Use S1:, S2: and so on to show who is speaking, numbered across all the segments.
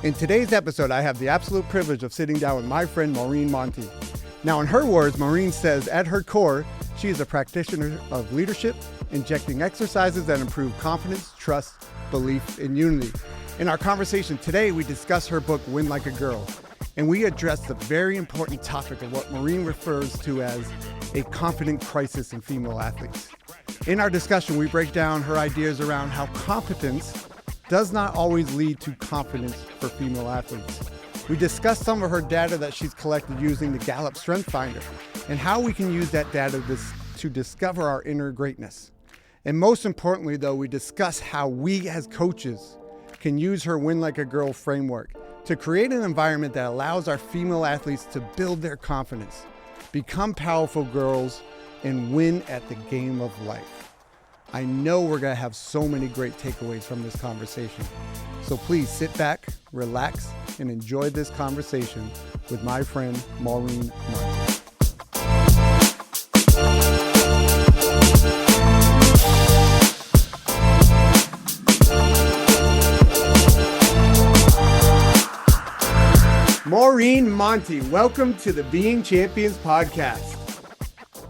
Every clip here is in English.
S1: In today's episode, I have the absolute privilege of sitting down with my friend Maureen Monte. Now, in her words, Maureen says at her core, she is a practitioner of leadership, injecting exercises that improve confidence, trust, belief, and unity. In our conversation today, we discuss her book, Win Like a Girl, and we address the very important topic of what Maureen refers to as a confident crisis in female athletes. In our discussion, we break down her ideas around how competence does not always lead to confidence for female athletes. We discuss some of her data that she's collected using the Gallup Strength Finder and how we can use that data to discover our inner greatness. And most importantly, though, we discuss how we as coaches can use her Win Like a Girl framework to create an environment that allows our female athletes to build their confidence, become powerful girls, and win at the game of life. I know we're going to have so many great takeaways from this conversation. So please sit back, relax, and enjoy this conversation with my friend Maureen Monte. Maureen Monte, welcome to the Being Champions podcast.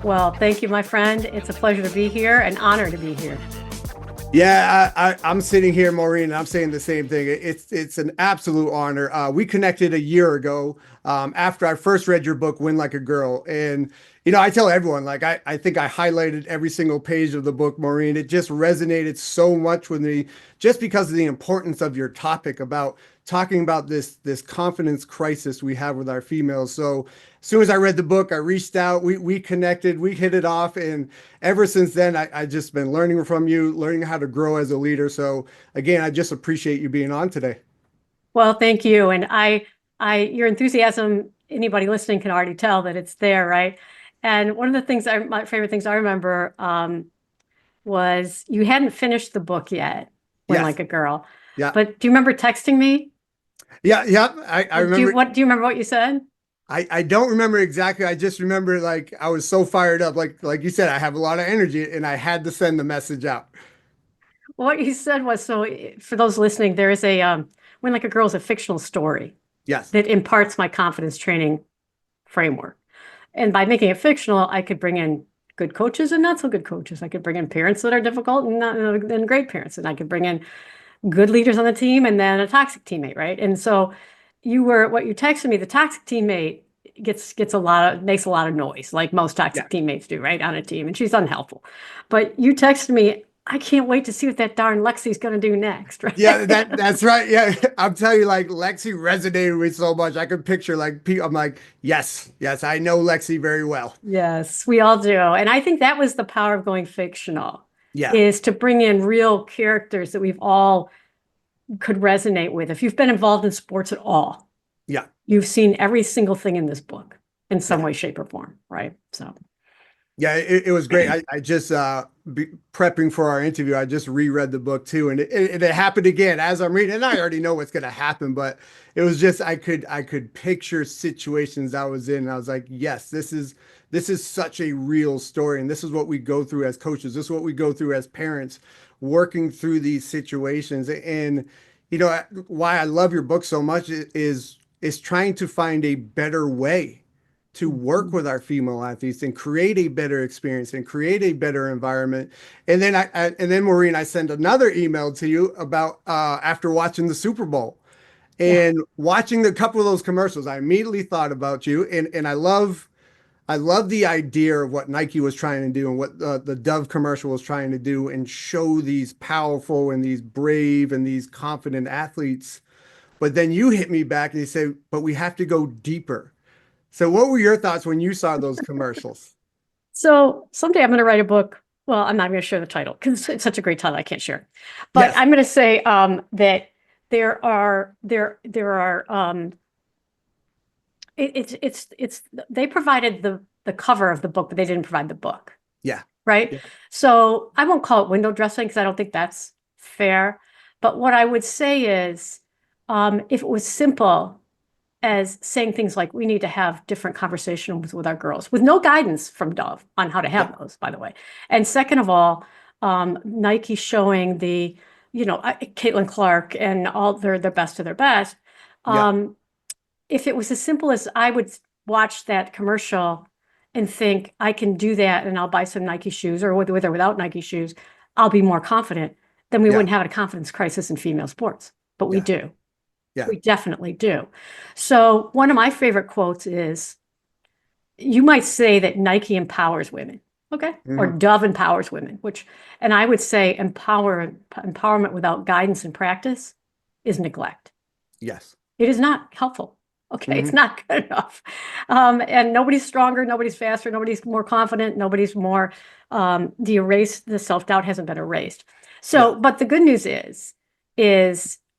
S2: Well, thank you, my friend. It's a pleasure to be here, an honor to be here.
S1: Yeah, I'm sitting here, Maureen, and I'm saying the same thing. It's an absolute honor. We connected a year ago after I first read your book, Win Like a Girl. And, you know, I tell everyone, like, I think I highlighted every single page of the book, Maureen. It just resonated so much with me just because of the importance of your topic about talking about this confidence crisis we have with our females. So as soon as I read the book, I reached out, we connected, we hit it off. And ever since then, I just been learning from you, learning how to grow as a leader. So again, I just appreciate you being on today.
S2: Well, thank you. And your enthusiasm, anybody listening can already tell that it's there, right? And one of the things, my favorite things I remember was you hadn't finished the book yet, Win
S1: Yes.
S2: Like a Girl.
S1: Yeah.
S2: But do you remember texting me?
S1: Yeah. I remember.
S2: Do you remember what you said?
S1: I don't remember exactly. I just remember like I was so fired up. Like you said, I have a lot of energy and I had to send the message out.
S2: What you said was, so for those listening, there is a Win Like a Girl is a fictional story.
S1: Yes.
S2: That imparts my confidence training framework. And by making it fictional, I could bring in good coaches and not so good coaches. I could bring in parents that are difficult and great parents. And I could bring in good leaders on the team and then a toxic teammate, right? And so what you texted me, the toxic teammate makes a lot of noise, like most toxic teammates do, right, on a team, and she's unhelpful. But you texted me, I can't wait to see what that darn Lexi's going to do next, right?
S1: Yeah, that's right. Yeah, I'm telling you, like Lexi resonated with me so much. I could picture like I'm like, yes, I know Lexi very well.
S2: Yes, we all do. And I think that was the power of going fictional.
S1: Yeah.
S2: Is to bring in real characters that we've all could resonate with. If you've been involved in sports at all,
S1: yeah,
S2: you've seen every single thing in this book in some way, shape, or form, right? So,
S1: yeah, it was great. I just prepping for our interview, I just reread the book too, and it happened again as I'm reading. And I already know what's going to happen, but it was just I could picture situations I was in. And I was like, yes, this is such a real story, and this is what we go through as coaches. This is what we go through as parents, working through these situations. And you know why I love your book so much is trying to find a better way to work with our female athletes and create a better experience and create a better environment. And then Maureen, I sent another email to you about after watching the Super Bowl and watching a couple of those commercials. I immediately thought about you, and I love the idea of what Nike was trying to do and what the Dove commercial was trying to do and show these powerful and these brave and these confident athletes. But then you hit me back and you said, but we have to go deeper. So what were your thoughts when you saw those commercials?
S2: So someday I'm going to write a book. Well, I'm not going to share the title because it's such a great title. I can't share. But yes. I'm going to say that there are they provided the cover of the book, but they didn't provide the book.
S1: Yeah.
S2: Right. Yeah. So I won't call it window dressing because I don't think that's fair. But what I would say is, if it was simple as saying things like, we need to have different conversations with our girls, with no guidance from Dove on how to have those, by the way. And second of all, Nike showing the, Caitlin Clark and all their best of their best.
S1: Yeah.
S2: If it was as simple as I would watch that commercial and think I can do that and I'll buy some Nike shoes or with or without Nike shoes, I'll be more confident, then we
S1: Yeah.
S2: wouldn't have a confidence crisis in female sports. But we
S1: Yeah.
S2: do.
S1: Yeah.
S2: We definitely do. So one of my favorite quotes is, you might say that Nike empowers women, okay? Or
S1: Hmm.
S2: Dove empowers women, and I would say empowerment without guidance and practice is neglect.
S1: Yes.
S2: It is not helpful. Okay, it's
S1: Hmm.
S2: not good enough. And nobody's stronger, nobody's faster, nobody's more confident, nobody's more, the self-doubt hasn't been erased.
S1: Yeah.
S2: So, but the good news is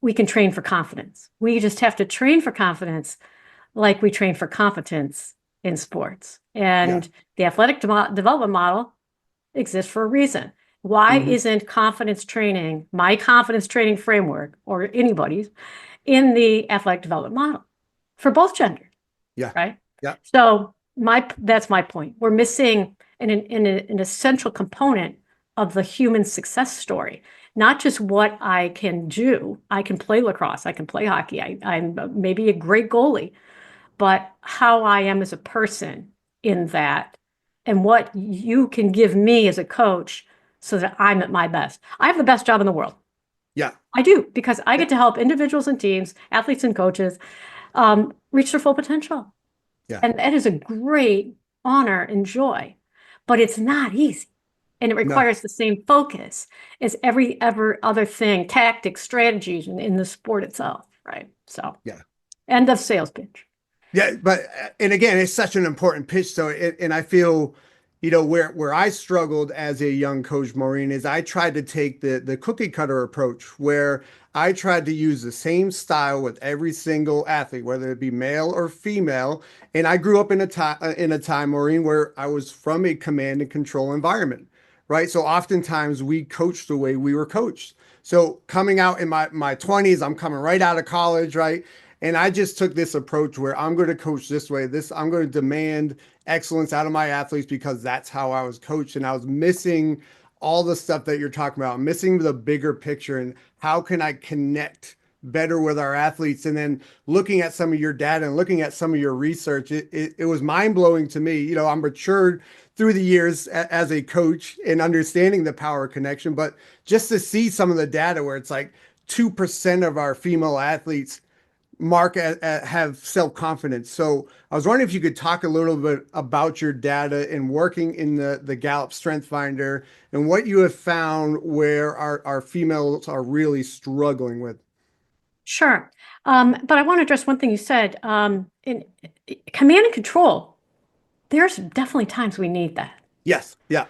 S2: we can train for confidence. We just have to train for confidence like we train for competence in sports.
S1: Yeah.
S2: And the athletic development model exists for a reason. Why
S1: Hmm.
S2: isn't confidence training, my confidence training framework, or anybody's, in the athletic development model for both genders,
S1: Yeah.
S2: right?
S1: Yeah.
S2: So that's my point. We're missing an essential component of the human success story, not just what I can do. I can play lacrosse, I can play hockey, I'm maybe a great goalie, but how I am as a person in that and what you can give me as a coach so that I'm at my best. I have the best job in the world.
S1: Yeah.
S2: I do, because I get to help individuals and teams, athletes and coaches, reach their full potential.
S1: Yeah.
S2: And that is a great honor and joy, but it's not easy. And it
S1: No.
S2: requires the same focus as every ever other thing, tactics, strategies in the sport itself, right? So,
S1: Yeah.
S2: end of sales pitch.
S1: Yeah, but and again, it's such an important pitch. So, and I feel, where I struggled as a young coach, Maureen, is I tried to take the cookie cutter approach, where I tried to use the same style with every single athlete, whether it be male or female. And I grew up in a time, Maureen, where I was from a command and control environment, right? So oftentimes we coached the way we were coached. So coming out in my 20s, I'm coming right out of college, right? And I just took this approach where I'm going to coach this way. I'm going to demand excellence out of my athletes because that's how I was coached. And I was missing all the stuff that you're talking about, missing the bigger picture and how can I connect better with our athletes. And then looking at some of your data and looking at some of your research, it was mind blowing to me. I'm matured through the years as a coach and understanding the power connection, but just to see some of the data where it's like 2% of our female athletes have self-confidence. So I was wondering if you could talk a little bit about your data and working in the Gallup Strength Finder and what you have found where our females are really struggling with.
S2: Sure. But I want to address one thing you said. In command and control, there's definitely times we need that.
S1: Yes. Yeah.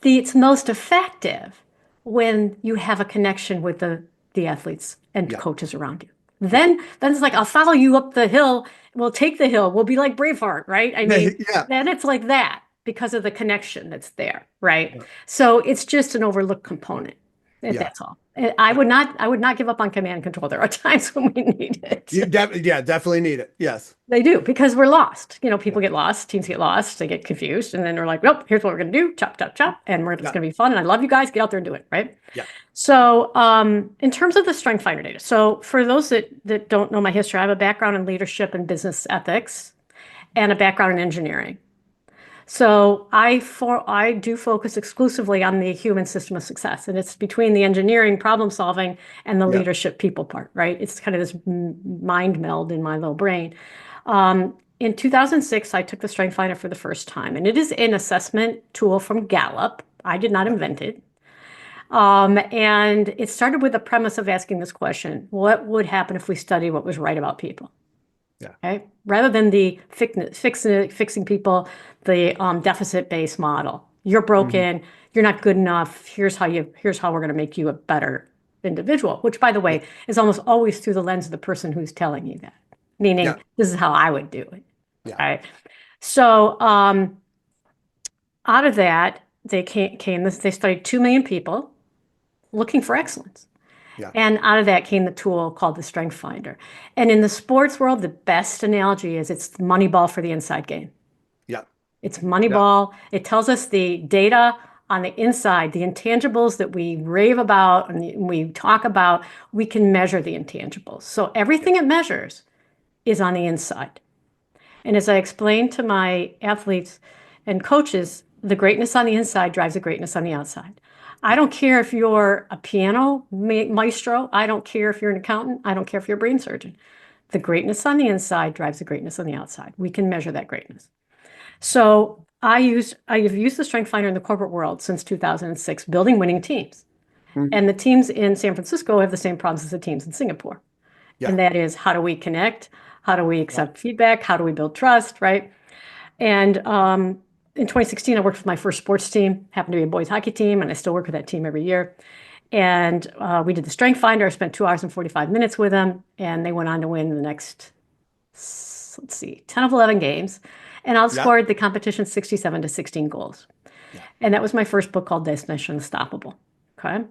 S2: It's most effective when you have a connection with the athletes and
S1: Yeah.
S2: coaches around you.
S1: Yeah.
S2: Then it's like, I'll follow you up the hill. We'll take the hill. We'll be like Braveheart, right? I mean,
S1: Yeah.
S2: then it's like that because of the connection that's there, right?
S1: Yeah.
S2: So it's just an overlooked component.
S1: Yeah.
S2: That's all. I would not give up on command and control. There are times when we need it.
S1: Yeah, definitely need it. Yes.
S2: They do, because we're lost. People get lost, teams get lost, they get confused, and then they're like, "Nope, here's what we're going to do: chop, chop, chop, and it's
S1: Yeah.
S2: going to be fun. And I love you guys. Get out there and do it, right?"
S1: Yeah.
S2: So, in terms of the Strength Finder data, so for those that don't know my history, I have a background in leadership and business ethics, and a background in engineering. So I do focus exclusively on the human system of success, and it's between the engineering, problem solving, and the
S1: Yeah.
S2: leadership people part, right? It's kind of this mind meld in my little brain. In 2006, I took the Strength Finder for the first time, and it is an assessment tool from Gallup. I did not invent it. And it started with the premise of asking this question: what would happen if we study what was right about people?
S1: Yeah.
S2: Okay. Rather than the fixing people, the deficit-based model. You're
S1: Mhm.
S2: broken, you're not good enough. Here's how we're going to make you a better individual, which, by the
S1: Yeah.
S2: way, is almost always through the lens of the person who's telling you that.
S1: Yeah.
S2: Meaning, this is how I would do it.
S1: Yeah.
S2: Right. So out of that, they studied 2 million people looking for excellence.
S1: Yeah.
S2: And out of that came the tool called the Strength Finder. And in the sports world, the best analogy is it's Moneyball for the inside game.
S1: Yeah.
S2: It's
S1: Yeah.
S2: Moneyball. It tells us the data on the inside, the intangibles that we rave about and we talk about, we can measure the intangibles. So everything it measures is on the inside. And as I explained to my athletes and coaches, the greatness on the inside drives the greatness on the outside. I don't care if you're a piano maestro. I don't care if you're an accountant. I don't care if you're a brain surgeon. The greatness on the inside drives the greatness on the outside. We can measure that greatness. So I have used the Strength Finder in the corporate world since 2006, building winning teams.
S1: Mhm.
S2: And the teams in San Francisco have the same problems as the teams in Singapore.
S1: Yeah.
S2: And that is, how do we connect? How do we accept feedback? How do we build trust, right? And in 2016, I worked with my first sports team, happened to be a boys hockey team, and I still work with that team every year. And we did the Strength Finder. I spent 2 hours and 45 minutes with them, and they went on to win the next, let's see, 10 of 11 games, and outscored the competition 67 to 16 goals.
S1: Yeah.
S2: And that was my first book, called Destination Unstoppable. Okay.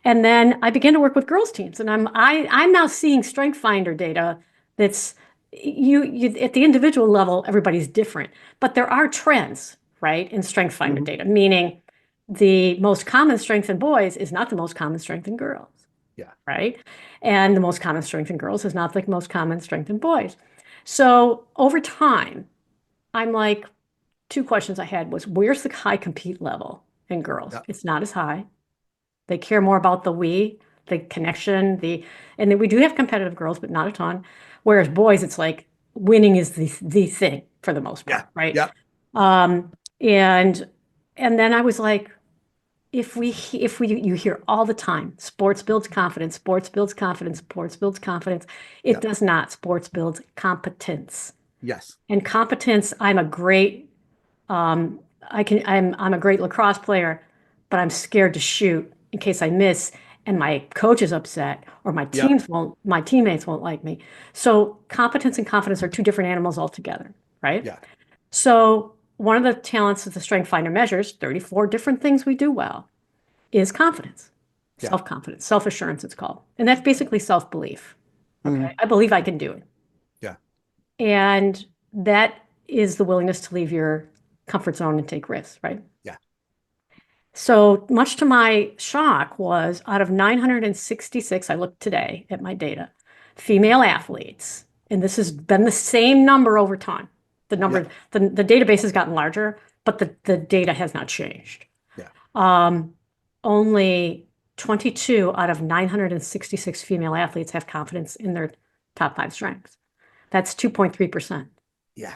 S2: And then I began to work with girls teams, and I'm now seeing Strength Finder data that's you at the individual level, everybody's different, but there are trends, right, in Strength Finder data, meaning the most common strength in boys is not the most common strength in girls.
S1: Yeah.
S2: Right. And the most common strength in girls is not the most common strength in boys. So over time, I'm like, 2 questions I had was, where's the high compete level in girls?
S1: Yeah.
S2: It's not as high. They care more about the connection, and then we do have competitive girls, but not a ton. Whereas boys, it's like winning is the thing for the most part, right?
S1: Yeah.
S2: And then I was like, if you hear all the time, sports builds confidence, sports builds confidence, sports builds confidence. It does not. Sports builds competence.
S1: Yes.
S2: And competence, I'm a great lacrosse player, but I'm scared to shoot in case I miss and my coach is upset, or my teammates won't like me. So competence and confidence are 2 different animals altogether, right?
S1: Yeah.
S2: So one of the talents that the Strength Finder measures, 34 different things we do well, is confidence,
S1: Yeah.
S2: self-confidence, self-assurance, it's called. And that's basically self-belief. Okay.
S1: Mhm.
S2: I believe I can do it.
S1: Yeah.
S2: And that is the willingness to leave your comfort zone and take risks, right?
S1: Yeah.
S2: So much to my shock was, out of 966, I looked today at my data, female athletes, and this has been the same number over time. The number, the database has gotten larger, but the data has not changed.
S1: Yeah.
S2: Only 22 out of 966 female athletes have confidence in their top 5 strengths. That's 2.3%.
S1: Yeah.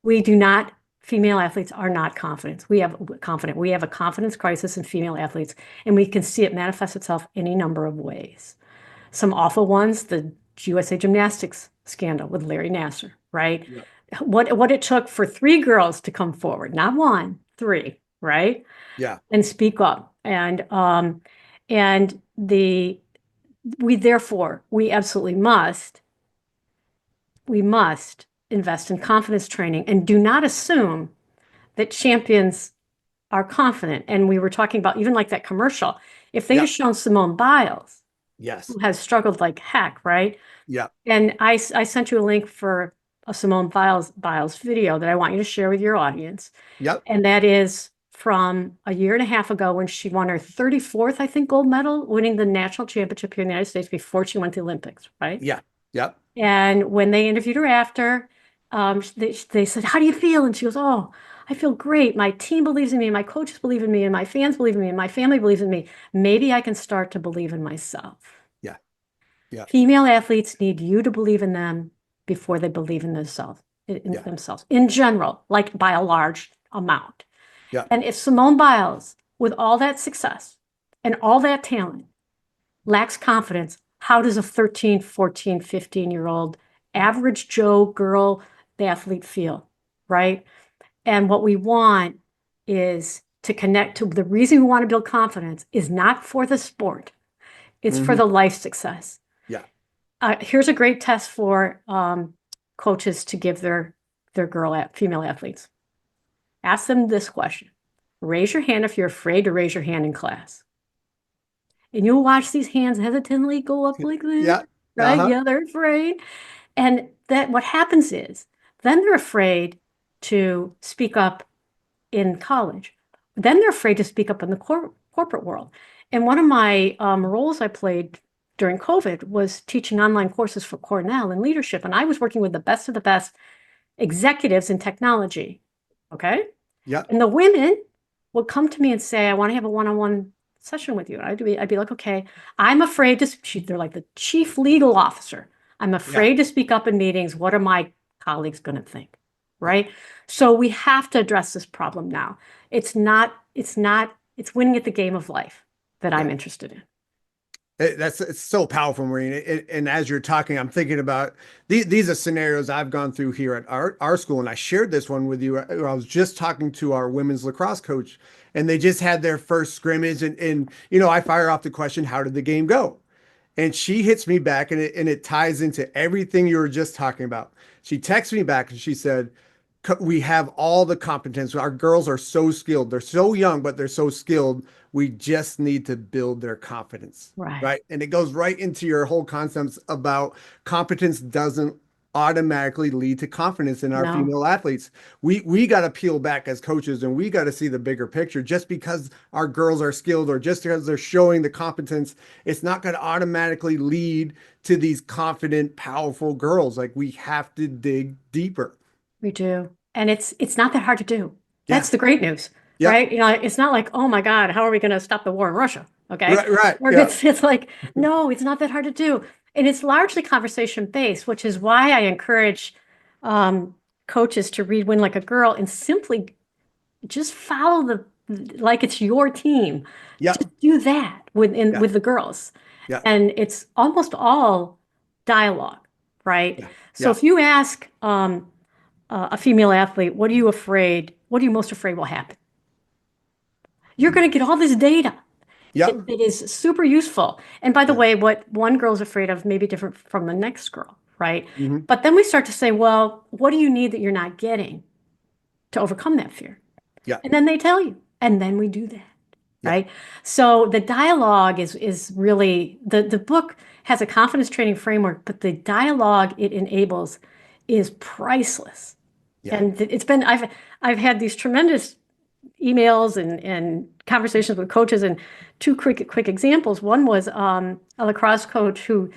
S2: We do not, female athletes are not confident. We have a confidence crisis in female athletes, and we can see it manifest itself any number of ways. Some awful ones, the USA Gymnastics scandal with Larry Nassar, right?
S1: Yeah.
S2: What it took for 3 girls to come forward, not 1, 3, right?
S1: Yeah.
S2: And speak up. And we absolutely must invest in confidence training, and do not assume that champions are confident. And we were talking about, even like that commercial, if they had shown Simone Biles,
S1: Yes.
S2: who has struggled like heck, right?
S1: Yeah.
S2: And I sent you a link for a Simone Biles video that I want you to share with your audience.
S1: Yep.
S2: And that is from a year and a half ago, when she won her 34th, I think, gold medal, winning the national championship here in the United States before she went to the Olympics, right?
S1: Yeah. Yep.
S2: And when they interviewed her after, they said, "How do you feel?" And she goes, "Oh, I feel great. My team believes in me, my coaches believe in me, and my fans believe in me, and my family believes in me. Maybe I can start to believe in myself."
S1: Yeah. Yeah.
S2: Female athletes need you to believe in them before they believe in themselves, in general, like by a large amount.
S1: Yeah.
S2: And if Simone Biles, with all that success and all that talent, lacks confidence, how does a 13, 14, 15-year-old average Joe girl athlete feel, right? And what we want is to connect to the reason we want to build confidence is not for the sport, it's for the life success.
S1: Yeah.
S2: Here's a great test for coaches to give their female athletes. Ask them this question. Raise your hand if you're afraid to raise your hand in class. And you'll watch these hands hesitantly go up like this.
S1: Yeah.
S2: Right?
S1: Uh-huh.
S2: Yeah, they're afraid. And that what happens is, then they're afraid to speak up in college. Then they're afraid to speak up in the corporate world. And one of my roles I played during COVID was teaching online courses for Cornell in leadership. And I was working with the best of the best executives in technology. Okay.
S1: Yeah.
S2: And the women would come to me and say, I want to have a one-on-one session with you. And I'd be like, okay, I'm afraid to, they're like the chief legal officer. I'm
S1: Yeah.
S2: afraid to speak up in meetings. What are my colleagues going to think?
S1: Yeah.
S2: Right. So we have to address this problem now. It's winning at the game of life that I'm
S1: Yeah.
S2: interested in.
S1: It's so powerful, Maureen. And as you're talking, I'm thinking about these are scenarios I've gone through here at our school, and I shared this one with you. I was just talking to our women's lacrosse coach, and they just had their first scrimmage, and I fire off the question, "How did the game go?" And she hits me back, and it ties into everything you were just talking about. She texts me back, and she said, we have all the competence. Our girls are so skilled. They're so young, but they're so skilled. We just need to build their confidence,
S2: Right.
S1: right? And it goes right into your whole concepts about competence doesn't automatically lead to confidence in our
S2: No,
S1: female athletes. We got to peel back as coaches, and we got to see the bigger picture. Just because our girls are skilled or just because they're showing the competence, it's not going to automatically lead to these confident, powerful girls. Like, we have to dig deeper.
S2: we do. And it's not that hard to do.
S1: Yeah.
S2: That's the great news,
S1: Yep.
S2: right? It's not like, oh my God, how are we going to stop the war in Russia? Okay.
S1: Right. Right.
S2: Or
S1: Yeah.
S2: it's like, no, it's not that hard to do. And it's largely conversation based, which is why I encourage um, coaches to read Win Like a Girl and simply just follow like it's your team.
S1: Yep.
S2: Just do that
S1: Yeah.
S2: with the girls.
S1: Yeah.
S2: And it's almost all dialogue, right?
S1: Yeah.
S2: So
S1: Yeah.
S2: if you ask a female athlete, what are you afraid? What are you most afraid will happen? You're going to get all this data.
S1: Yep.
S2: It is super useful. And by the
S1: Yeah.
S2: way, what one girl's afraid of may be different from the next girl, right?
S1: Hmm.
S2: But then we start to say, well, what do you need that you're not getting to overcome that fear?
S1: Yeah.
S2: And then they tell you, and then we do that,
S1: Yeah.
S2: right? So the dialogue is really the book has a confidence training framework, but the dialogue it enables is priceless.
S1: Yeah.
S2: And it's been I've had these tremendous emails and conversations with coaches and two quick examples. One was a lacrosse coach who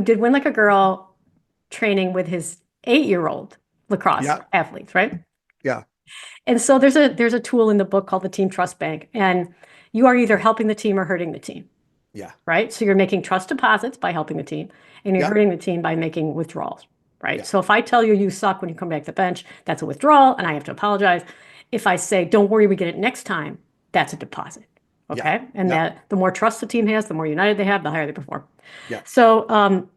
S2: did Win Like a Girl training with his 8-year-old lacrosse
S1: Yeah.
S2: athletes, right?
S1: Yeah.
S2: And so there's a tool in the book called the Team Trust Bank, and you are either helping the team or hurting the team,
S1: Yeah.
S2: right? So you're making trust deposits by helping the team, and you're
S1: Yeah.
S2: hurting the team by making withdrawals, right?
S1: Yeah.
S2: So if I tell you you suck when you come back to the bench, that's a withdrawal, and I have to apologize. If I say, don't worry, we get it next time, that's a deposit.
S1: Yeah.
S2: Okay. And
S1: Yeah.
S2: that the more trust the team has, the more united they have, the higher they perform.
S1: Yeah.
S2: So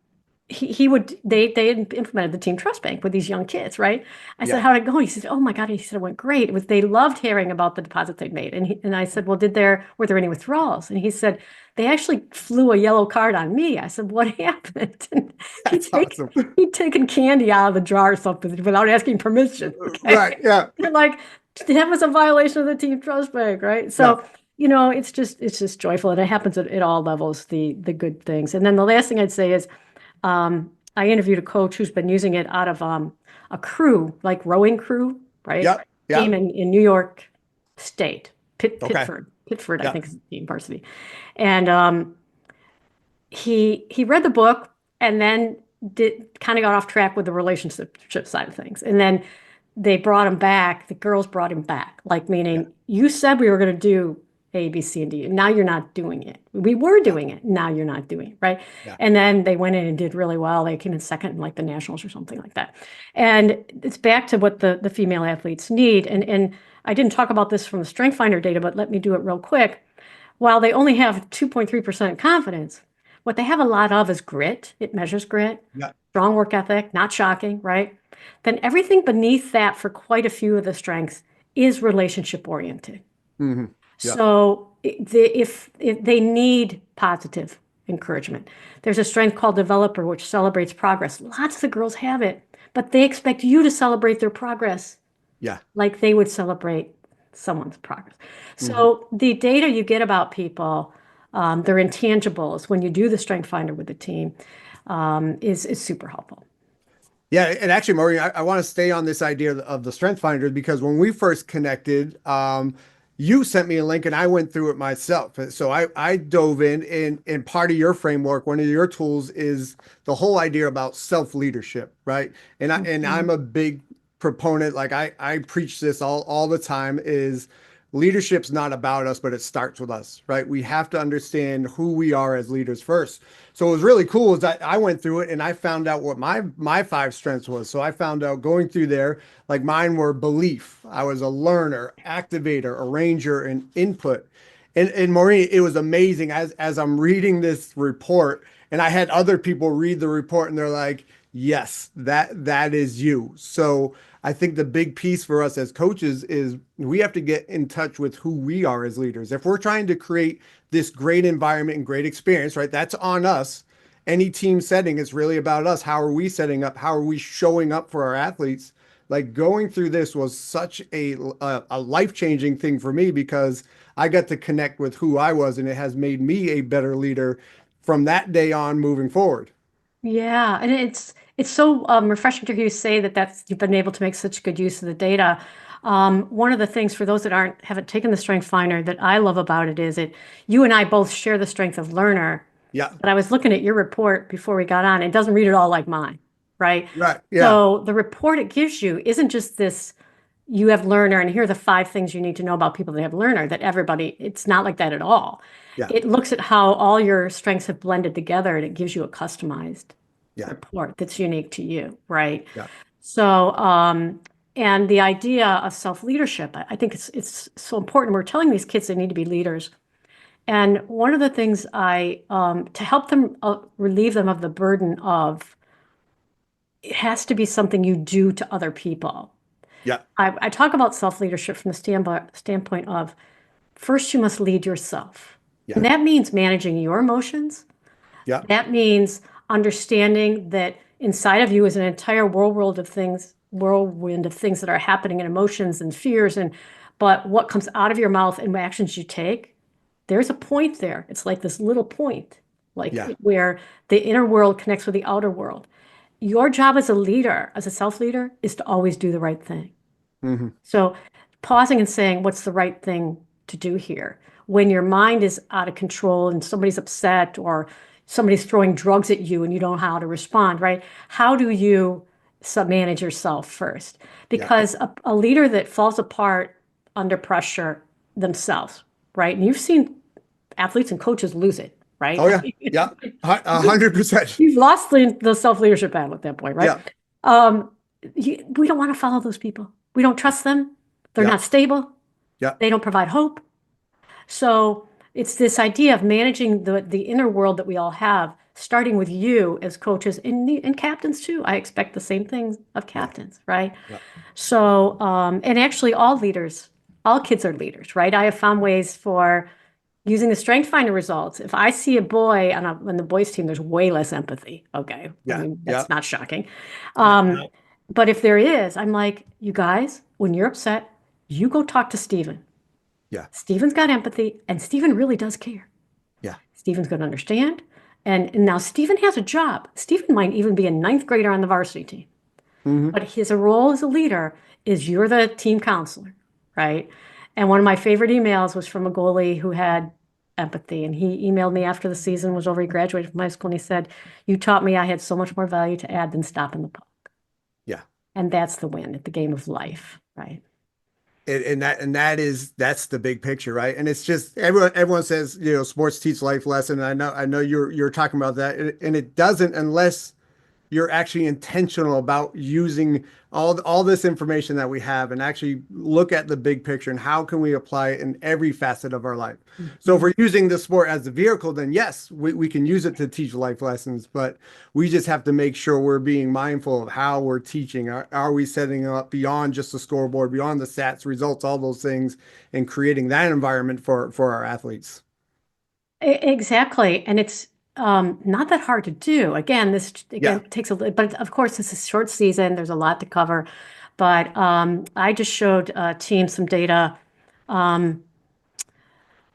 S2: he would they implemented the Team Trust Bank with these young kids, right? I said,
S1: Yeah.
S2: how'd it go? He said, oh my God. He said, it went great. It was they loved hearing about the deposits they'd made. And I said, well, were there any withdrawals? And he said, they actually flew a yellow card on me. I said, what happened? And
S1: That's awesome.
S2: he'd taken candy out of the jar or something without asking permission.
S1: Right.
S2: Okay.
S1: Yeah.
S2: You're like, that was a violation of the Team Trust Bank, right?
S1: Yeah.
S2: So, it's just joyful. And it happens at all levels, the good things. And then the last thing I'd say is I interviewed a coach who's been using it out of a crew, like rowing crew, right?
S1: Yep.
S2: Team
S1: Yeah.
S2: in New York State,
S1: Okay.
S2: Pittsford, I
S1: Yeah.
S2: think is the university. And he read the book and then did kind of got off track with the relationship side of things. And then they brought him back. The girls brought him back, like
S1: Yeah.
S2: meaning you said we were going to do A, B, C, and D. Now you're not doing it. We were
S1: Yeah.
S2: doing it. Now you're not doing it, right?
S1: Yeah.
S2: And then they went in and did really well. They came in second in like the nationals or something like that. And it's back to what the female athletes need. And I didn't talk about this from the Strength Finder data, but let me do it real quick. While they only have 2.3% confidence, what they have a lot of is grit. It measures grit,
S1: Yeah.
S2: strong work ethic, not shocking, right? Then everything beneath that for quite a few of the strengths is relationship oriented.
S1: Hmm. Yeah.
S2: So if they need positive encouragement, there's a strength called developer, which celebrates progress. Lots of the girls have it, but they expect you to celebrate their progress
S1: Yeah.
S2: like they would celebrate someone's progress.
S1: Hmm.
S2: So the data you get about people, their intangibles, when you do the Strength Finder with the team, is super helpful.
S1: Yeah, and actually, Maureen, I want to stay on this idea of the Strength Finder because when we first connected, you sent me a link and I went through it myself. So I dove in, and part of your framework, one of your tools is the whole idea about self-leadership, right? And
S2: Mhm.
S1: I'm a big proponent, like I preach this all the time, is leadership's not about us, but it starts with us, right? We have to understand who we are as leaders first. So what was really cool is that I went through it and I found out what my five strengths was. So I found out going through there, like mine were belief. I was a learner, activator, arranger, and input. And Maureen, it was amazing as I'm reading this report, and I had other people read the report, and they're like, "Yes, that is you." So I think the big piece for us as coaches is we have to get in touch with who we are as leaders. If we're trying to create this great environment and great experience, right? That's on us. Any team setting is really about us. How are we setting up? How are we showing up for our athletes? Like going through this was such a life-changing thing for me because I got to connect with who I was, and it has made me a better leader from that day on moving forward.
S2: Yeah, and it's so refreshing to hear you say that you've been able to make such good use of the data. One of the things for those that haven't taken the Strength Finder that I love about it is you and I both share the strength of learner.
S1: Yeah.
S2: But I was looking at your report before we got on. It doesn't read at all like mine, right?
S1: Right. Yeah.
S2: So the report it gives you isn't just this, you have learner, and here are the 5 things you need to know about people that have learner, that everybody, it's not like that at all.
S1: Yeah.
S2: It looks at how all your strengths have blended together and it gives you a customized
S1: Yeah.
S2: report that's unique to you, right?
S1: Yeah.
S2: So, and the idea of self-leadership, I think it's so important. We're telling these kids they need to be leaders. And one of the things to help them relieve them of the burden of, it has to be something you do to other people.
S1: Yeah.
S2: I talk about self-leadership from the standpoint of first you must lead yourself.
S1: Yeah.
S2: And that means managing your emotions.
S1: Yeah.
S2: That means understanding that inside of you is an entire whirlwind of things that are happening and emotions and fears but what comes out of your mouth and actions you take, there's a point there. It's like this little point,
S1: Yeah.
S2: like where the inner world connects with the outer world. Your job as a leader, as a self-leader, is to always do the right thing.
S1: Hmm.
S2: So pausing and saying, what's the right thing to do here? When your mind is out of control and somebody's upset or somebody's throwing drugs at you and you don't know how to respond, right? How do you manage yourself first?
S1: Yeah.
S2: Because a leader that falls apart under pressure themselves, right? And you've seen athletes and coaches lose it, right?
S1: Oh yeah. Yeah. 100%.
S2: You've lost the self-leadership battle at that point, right?
S1: Yeah.
S2: Um, we don't want to follow those people. We don't trust them. They're
S1: Yeah.
S2: not stable.
S1: Yeah.
S2: They don't provide hope. So it's this idea of managing the inner world that we all have, starting with you as coaches and captains too. I expect the same things of
S1: Yeah.
S2: captains, right?
S1: Yeah.
S2: So, and actually all leaders, all kids are leaders, right? I have found ways for using the Strength Finder results. If I see a boy on the boys team, there's way less empathy. Okay. I
S1: Yeah.
S2: mean,
S1: Yeah.
S2: that's not shocking.
S1: No.
S2: Um,
S1: No.
S2: but if there is, I'm like, you guys, when you're upset, you go talk to Stephen.
S1: Yeah.
S2: Stephen's got empathy, and Stephen really does care.
S1: Yeah.
S2: Stephen's going to understand. And now Stephen has a job. Stephen might even be a ninth grader on the varsity team.
S1: Hmm.
S2: But his role as a leader is you're the team counselor, right? And one of my favorite emails was from a goalie who had empathy. And he emailed me after the season was over. He graduated from high school and he said, you taught me I had so much more value to add than stopping the puck.
S1: Yeah.
S2: And that's the win at the game of life, right?
S1: That's the big picture, right? And it's just everyone says, sports teach life lesson. I know you're talking about that, and it doesn't unless you're actually intentional about using all this information that we have and actually look at the big picture and how can we apply it in every facet of our life. So if
S2: Mhm.
S1: we're using the sport as a vehicle, then yes, we can use it to teach life lessons, but we just have to make sure we're being mindful of how we're teaching. Are we setting up beyond just the scoreboard, beyond the stats, results, all those things, and creating that environment for our athletes?
S2: Exactly. And it's not that hard to do. Again, this
S1: Yeah.
S2: again takes a little, but of course, it's a short season. There's a lot to cover. But I just showed team some data. Um,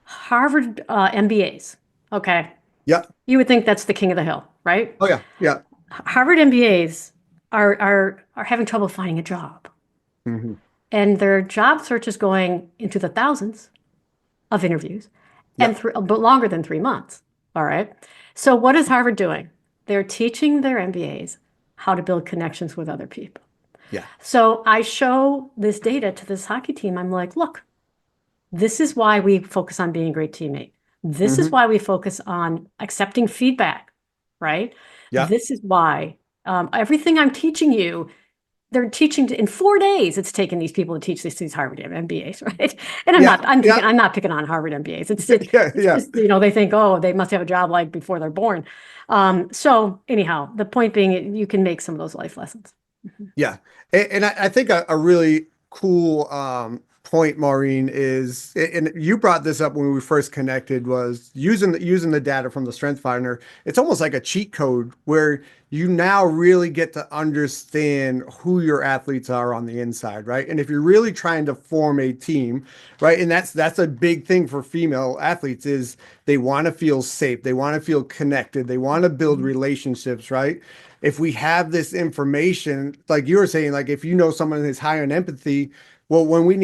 S2: Harvard MBAs. Okay.
S1: Yeah.
S2: You would think that's the king of the hill, right?
S1: Oh yeah. Yeah.
S2: Harvard MBAs are having trouble finding a job.
S1: Hmm.
S2: And their job search is going into the thousands. of interviews and
S1: Yep.
S2: but longer than 3 months. All right. So what is Harvard doing? They're teaching their MBAs how to build connections with other people.
S1: Yeah.
S2: So I show this data to this hockey team. I'm like, look, this is why we focus on being a great teammate. This is
S1: Hmm.
S2: why we focus on accepting feedback, right?
S1: Yeah.
S2: This is why everything I'm teaching you, they're teaching in 4 days. It's taken these people to teach these Harvard MBAs, right? And
S1: Yeah. Yeah.
S2: I'm not picking on Harvard MBAs.
S1: Yeah.
S2: It's
S1: Yeah.
S2: just, they think, oh, they must have a job like before they're born. So anyhow, the point being, you can make some of those life lessons. Mhm.
S1: Yeah. And I think a really cool point, Maureen, is, and you brought this up when we first connected, was using the data from the Strength Finder. It's almost like a cheat code where you now really get to understand who your athletes are on the inside, right? And if you're really trying to form a team, right? And that's a big thing for female athletes is they want to feel safe, they want to feel connected, they want to build relationships, right? If we have this information, like you were saying, like if you know someone is high on empathy, well, when we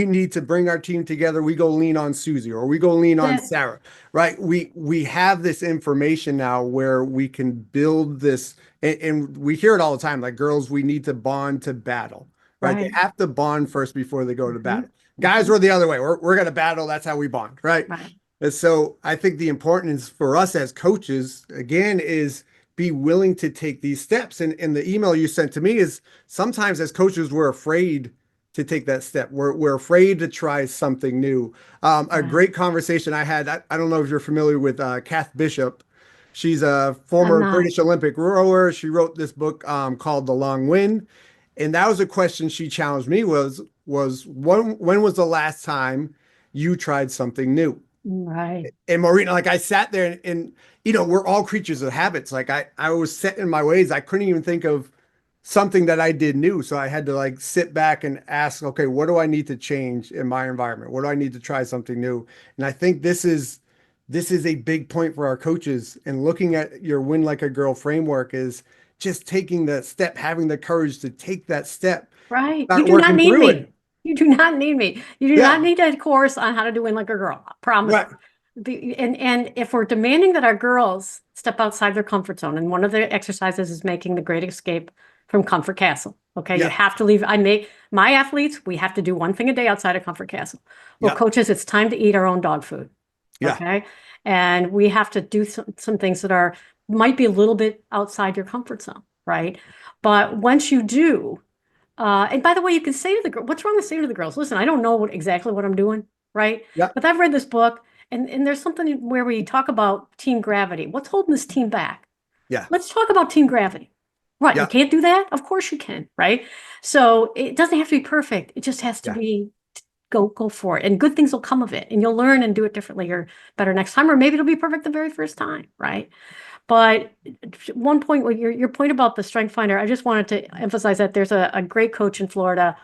S1: need to bring our team together, we go lean on Susie or we go lean on
S2: That,
S1: Sarah, right? We have this information now where we can build this, and we hear it all the time, like girls, we need to bond to battle, right? They
S2: right.
S1: have to bond first before they go to
S2: Mhm.
S1: battle. Guys,
S2: Mhm.
S1: we're the other way. We're gonna battle. That's how we bond, right?
S2: Right.
S1: And so I think the importance for us as coaches, again, is be willing to take these steps. And the email you sent to me is sometimes as coaches, we're afraid to take that step. We're afraid to try something new. A
S2: Yeah.
S1: great conversation I had, I don't know if you're familiar with Kath Bishop. She's a
S2: I'm
S1: former
S2: not.
S1: British Olympic rower. She wrote this book called The Long Wind. And that was a question she challenged me was when was the last time you tried something new?
S2: Right.
S1: And Maureen, like I sat there and we're all creatures of habits. Like I was set in my ways. I couldn't even think of something that I did new. So I had to like sit back and ask, okay, what do I need to change in my environment? What do I need to try something new? And I think this is a big point for our coaches. And looking at your Win Like a Girl framework is just taking that step, having the courage to take that step,
S2: Right. You
S1: start
S2: do not
S1: working
S2: need
S1: through it.
S2: me. You do not need me. You do not
S1: Yeah.
S2: need a course on how to do Win Like a Girl. I promise.
S1: Right.
S2: And if we're demanding that our girls step outside their comfort zone, and one of the exercises is making the great escape from comfort castle. Okay, you
S1: Yeah.
S2: have to leave. I make my athletes, we have to do one thing a day outside of comfort castle. Well,
S1: Yeah.
S2: coaches, it's time to eat our own dog food.
S1: Yeah.
S2: Okay. And we have to do some things that are might be a little bit outside your comfort zone, right? But once you do, and by the way, you can say to the girl, what's wrong with saying to the girls, listen, I don't know exactly what I'm doing, right?
S1: Yeah.
S2: But I've read this book, and there's something where we talk about team gravity. What's holding this team back?
S1: Yeah.
S2: Let's talk about team gravity. Right. You
S1: Yeah.
S2: can't do that? Of course you can, right? So it doesn't have to be perfect. It just has to
S1: Yeah.
S2: be go for it. And good things will come of it. And you'll learn and do it differently or better next time, or maybe it'll be perfect the very first time, right? But one point, your point about the Strength Finder, I just wanted to emphasize that there's a great coach in Florida,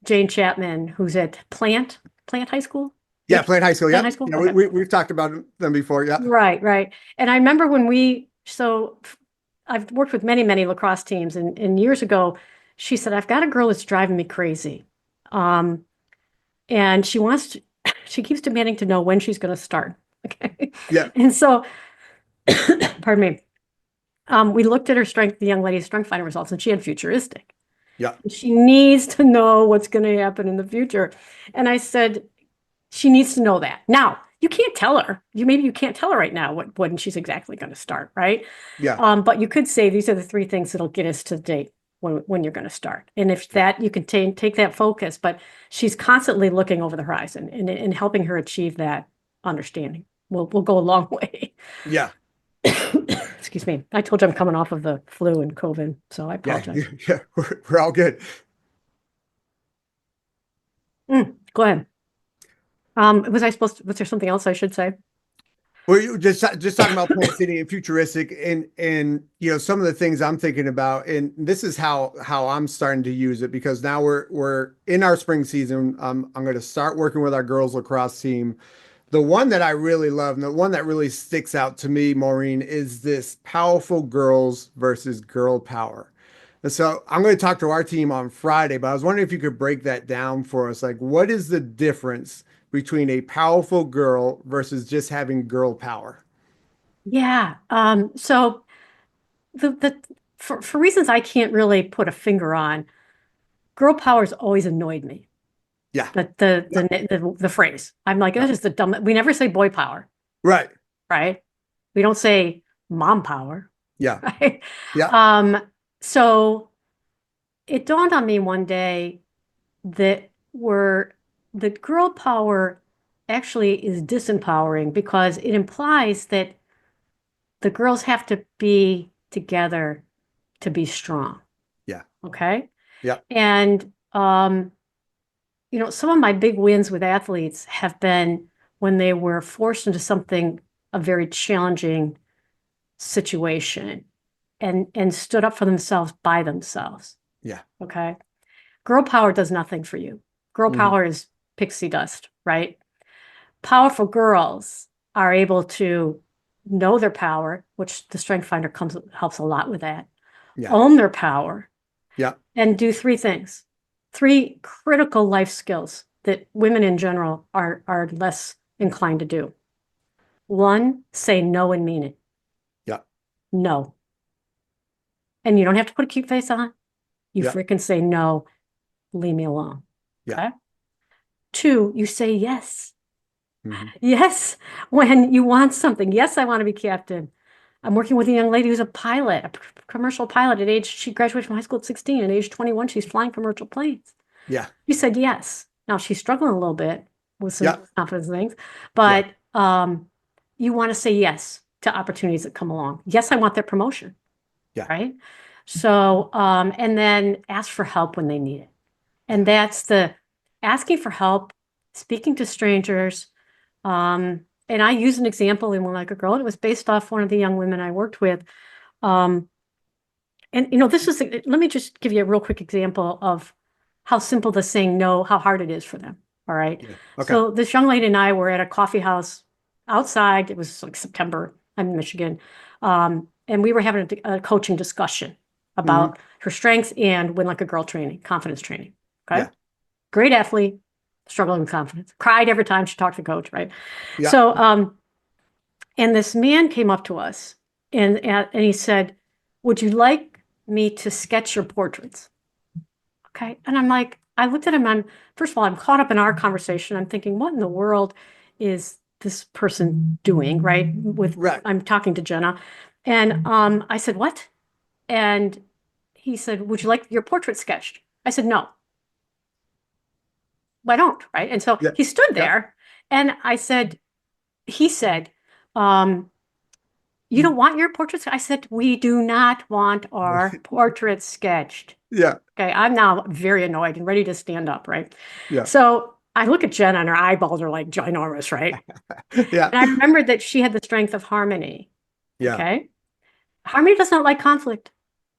S2: Jane Chapman, who's at Plant High School.
S1: Yeah,
S2: Yep,
S1: playing high school.
S2: Plant
S1: Yep.
S2: High School.
S1: Yeah,
S2: Okay.
S1: we've talked about them before. Yeah.
S2: Right, right. And I remember I've worked with many lacrosse teams, and years ago, she said, I've got a girl that's driving me crazy. Um, and she keeps demanding to know when she's going to start. Okay.
S1: Yeah.
S2: And so, pardon me. We looked at the young lady's strength finder results, and she had futuristic.
S1: Yeah.
S2: She needs to know what's going to happen in the future. And I said, she needs to know that. Now, you can't tell her. Maybe you can't tell her right now when she's exactly going to start, right?
S1: Yeah.
S2: But you could say these are the three things that'll get us to the date when you're going to start. And if that you can take that focus, but she's constantly looking over the horizon and helping her achieve that understanding. Will go a long way.
S1: Yeah.
S2: Excuse me. I told you I'm coming off of the flu and COVID, so I
S1: Yeah.
S2: apologize.
S1: Yeah. We're all good.
S2: Go ahead. Was there something else I should say?
S1: Well, you just talking about Plant City and futuristic and some of the things I'm thinking about, and this is how I'm starting to use it because now we're in our spring season. I'm going to start working with our girls lacrosse team. The one that I really love and the one that really sticks out to me, Maureen, is this powerful girls versus girl power. And so I'm going to talk to our team on Friday, but I was wondering if you could break that down for us. Like, what is the difference between a powerful girl versus just having girl power?
S2: Yeah. So the for reasons I can't really put a finger on, girl power's always annoyed me.
S1: Yeah. Yeah.
S2: The phrase. I'm like,
S1: Yeah.
S2: that is the dumb. We never say boy power,
S1: Right.
S2: right? We don't say mom power,
S1: Yeah.
S2: right?
S1: Yeah.
S2: Um, so it dawned on me one day that we're that girl power actually is disempowering because it implies that the girls have to be together to be strong.
S1: Yeah.
S2: Okay.
S1: Yeah.
S2: And some of my big wins with athletes have been when they were forced into something, a very challenging situation and stood up for themselves by themselves.
S1: Yeah.
S2: Okay. Girl power does nothing for you. Girl
S1: Hmm.
S2: power is pixie dust, right? Powerful girls are able to know their power, which the Strength Finder helps a lot with that,
S1: Yeah.
S2: own their power,
S1: Yeah.
S2: and do three things, three critical life skills that women in general are less inclined to do. One, say no and mean it.
S1: Yeah.
S2: No. And you don't have to put a cute face on. You
S1: Yeah.
S2: freaking say no, leave me alone.
S1: Yeah.
S2: Okay. Two, you say yes.
S1: Hmm.
S2: Yes, when you want something. Yes, I want to be captain. I'm working with a young lady who's a pilot, commercial pilot she graduated from high school at 16. At age 21, she's flying commercial planes.
S1: Yeah.
S2: She said yes. Now she's struggling a little bit with some
S1: Yeah.
S2: confidence things,
S1: Yeah.
S2: but you want to say yes to opportunities that come along. Yes, I want that promotion,
S1: Yeah.
S2: right? So, and then ask for help when they need it.
S1: Yeah.
S2: And that's the asking for help, speaking to strangers. And I use an example in One Like a Girl. It was based off one of the young women I worked with. Um, and this is, let me just give you a real quick example of how simple the saying no, how hard it is for them. All right.
S1: Yeah. Okay.
S2: So this young lady and I were at a coffee house outside. It was like September. I'm in Michigan. And we were having a coaching discussion
S1: Hmm.
S2: about her strengths and Win Like a Girl training, confidence training. Okay.
S1: Yeah.
S2: Great athlete, struggling with confidence, cried every time she talked to the coach, right?
S1: Yeah.
S2: So, and this man came up to us and he said, "Would you like me to sketch your portraits?" Okay. And I'm like, I looked at him. First of all, I'm caught up in our conversation. I'm thinking, what in the world is this person doing? Right.
S1: Right.
S2: I'm talking to Jenna. And I said, what? And he said, would you like your portrait sketched? I said, no, I don't. Right. And so
S1: Yeah.
S2: he stood
S1: Yeah.
S2: there and he said, um, you don't want your portraits? I said, we do not want our portraits sketched.
S1: Yeah.
S2: Okay, I'm now very annoyed and ready to stand up, right?
S1: Yeah.
S2: So I look at Jenna and her eyeballs are like ginormous, right?
S1: Yeah.
S2: And I remembered that she had the strength of harmony.
S1: Yeah.
S2: Okay. Harmony does not like conflict.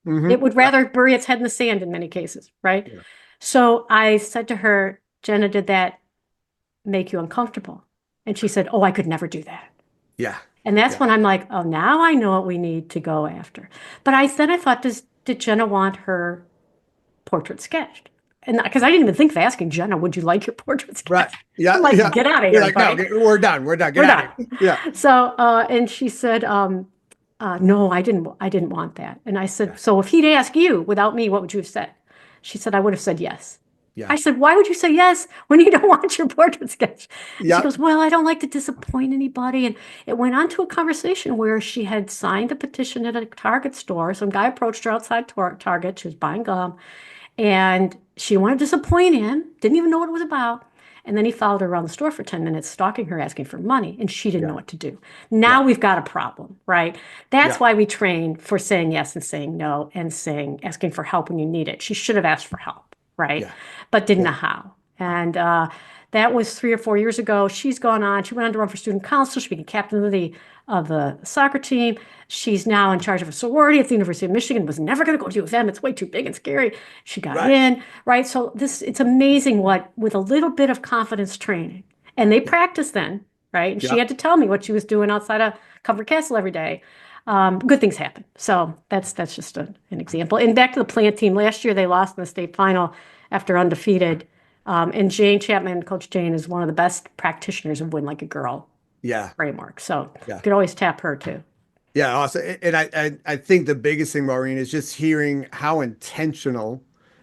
S1: Hmm.
S2: It would
S1: Yeah.
S2: rather bury its head in the sand in many cases, right?
S1: Yeah.
S2: So I said to her, Jenna, did that make you uncomfortable? And she said, oh, I could never do that.
S1: Yeah.
S2: And that's
S1: Yeah.
S2: when I'm like, oh, now I know what we need to go after. But then I thought, did Jenna want her portrait sketched? And because I didn't even think of asking Jenna, would you like your portrait
S1: Right.
S2: sketched?
S1: Yeah.
S2: I'm like,
S1: Yeah.
S2: get out of
S1: You're
S2: here,
S1: like, no,
S2: right?
S1: we're done. We're done. Get
S2: We're
S1: out of
S2: done.
S1: here. Yeah.
S2: So, and she said, no, I didn't want that. And I
S1: Yeah.
S2: said, so if he'd ask you without me, what would you have said? She said, I would have said yes.
S1: Yeah.
S2: I said, why would you say yes when you don't want your portrait sketch? And she
S1: Yeah.
S2: goes, well, I don't like to disappoint anybody. And it went on to a conversation where she had signed a petition at a Target store. Some guy approached her outside Target. She was buying gum. And she wanted to disappoint him, didn't even know what it was about. And then he followed her around the store for 10 minutes, stalking her, asking for money. And she didn't know
S1: Yeah.
S2: what to do.
S1: Yeah.
S2: Now we've got a problem, right? That's
S1: Yeah.
S2: why we train for saying yes and saying no and asking for help when you need it. She should have asked for help, right?
S1: Yeah.
S2: But didn't know
S1: Yeah.
S2: how. And that was 3 or 4 years ago. She's gone on. She went on to run for student council. She became captain of the soccer team. She's now in charge of a sorority at the University of Michigan. Was never going to go to U of M. It's way too big and scary. She got
S1: Right.
S2: in, right? So it's amazing what, with a little bit of confidence training, and they
S1: Yeah.
S2: practiced then, right? And she
S1: Yeah.
S2: had to tell me what she was doing outside of Comfort Castle every day. Good things happen. So that's just an example. And back to the plant team. Last year, they lost in the state final after undefeated. And Jane Chapman, Coach Jane, is one of the best practitioners of Win Like a Girl
S1: Yeah.
S2: framework. So you
S1: Yeah.
S2: could always tap her too.
S1: Yeah, awesome. And I think the biggest thing, Maureen, is just hearing how intentional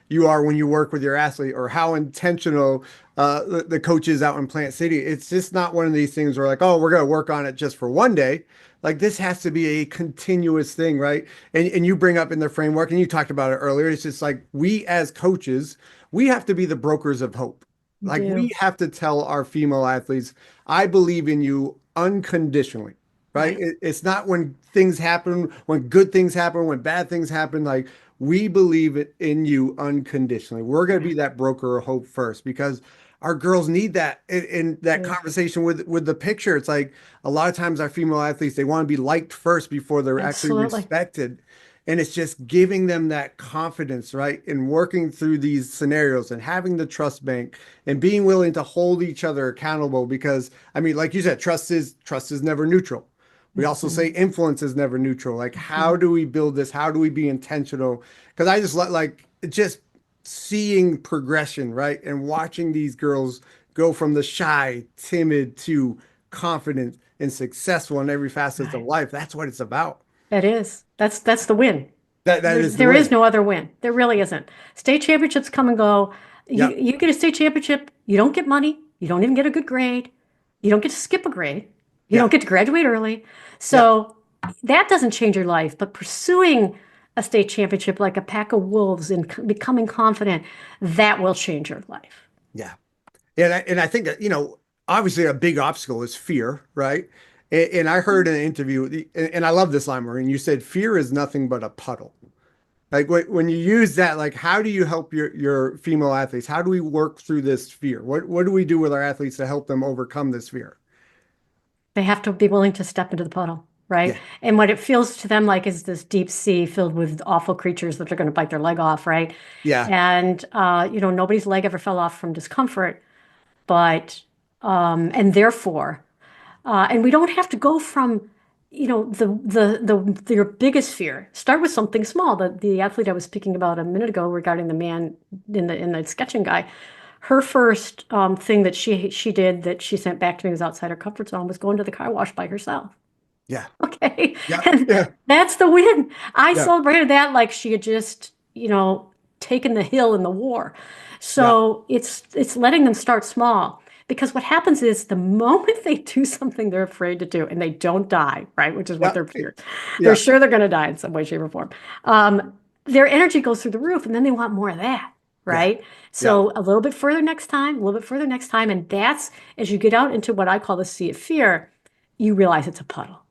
S1: you are when you work with your athlete, or how intentional the coach is out in Plant City. It's just not one of these things where like, oh, we're going to work on it just for one day. Like this has to be a continuous thing, right? And you bring up in the framework, and you talked about it earlier. It's just like we as coaches, we have to be the brokers of hope.
S2: You
S1: Like we
S2: do.
S1: have to tell our female athletes, I believe in you unconditionally, right?
S2: Right.
S1: It's not when things happen, when good things happen, when bad things happen. Like we believe it in you unconditionally. We're going to
S2: Yeah.
S1: be that broker of hope first, because our girls need that in that
S2: Do.
S1: conversation with the picture. It's like a lot of times our female athletes, they want to be liked first before they're actually
S2: Absolutely.
S1: respected. And it's just giving them that confidence, right? In working through these scenarios and having the trust bank and being willing to hold each other accountable. Because I mean, like you said, trust is never neutral. We also say
S2: Mhm.
S1: influence is never neutral. Like, how
S2: Mhm.
S1: do we build this? How do we be intentional? Because I just like just seeing progression, right? And watching these girls go from the shy, timid to confident and successful in every facet of
S2: Right.
S1: life. That's what it's about.
S2: That is. That's the win.
S1: That is the
S2: There is
S1: win.
S2: no other win. There really isn't. State championships come and go.
S1: Yep.
S2: You get a state championship, you don't get money, you don't even get a good grade, you don't get to skip a grade, you
S1: Yeah.
S2: don't get to graduate early.
S1: Yep.
S2: So that doesn't change your life. But pursuing a state championship like a pack of wolves and becoming confident, that will change your life.
S1: Yeah. And I think that, obviously a big obstacle is fear, right? And I heard in an interview, and I love this line, Maureen, you said, fear is nothing but a puddle. Like when you use that, like how do you help your female athletes? How do we work through this fear? What do we do with our athletes to help them overcome this fear?
S2: They have to be willing to step into the puddle, right?
S1: Yeah.
S2: And what it feels to them like is this deep sea filled with awful creatures that are going to bite their leg off, right?
S1: Yeah.
S2: And nobody's leg ever fell off from discomfort, but and therefore, and we don't have to go from, your biggest fear. Start with something small. The athlete I was speaking about a minute ago regarding the man in the sketching guy, her first thing that she did that she sent back to me was outside her comfort zone was going to the car wash by herself.
S1: Yeah.
S2: Okay.
S1: Yeah.
S2: And
S1: Yeah.
S2: that's the win. I
S1: Yeah.
S2: celebrated that like she had just, taken the hill in the war.
S1: Yeah.
S2: So it's letting them start small. Because what happens is the moment they do something they're afraid to do and they don't die, right? Which is what
S1: Yeah.
S2: they're feared. They're
S1: Yeah.
S2: sure they're going to die in some way, shape, or form. Their energy goes through the roof and then they want more of that,
S1: Yeah.
S2: right?
S1: Yeah.
S2: So a little bit further next time, a little bit further next time. And that's as you get out into what I call the sea of fear, you realize it's a puddle.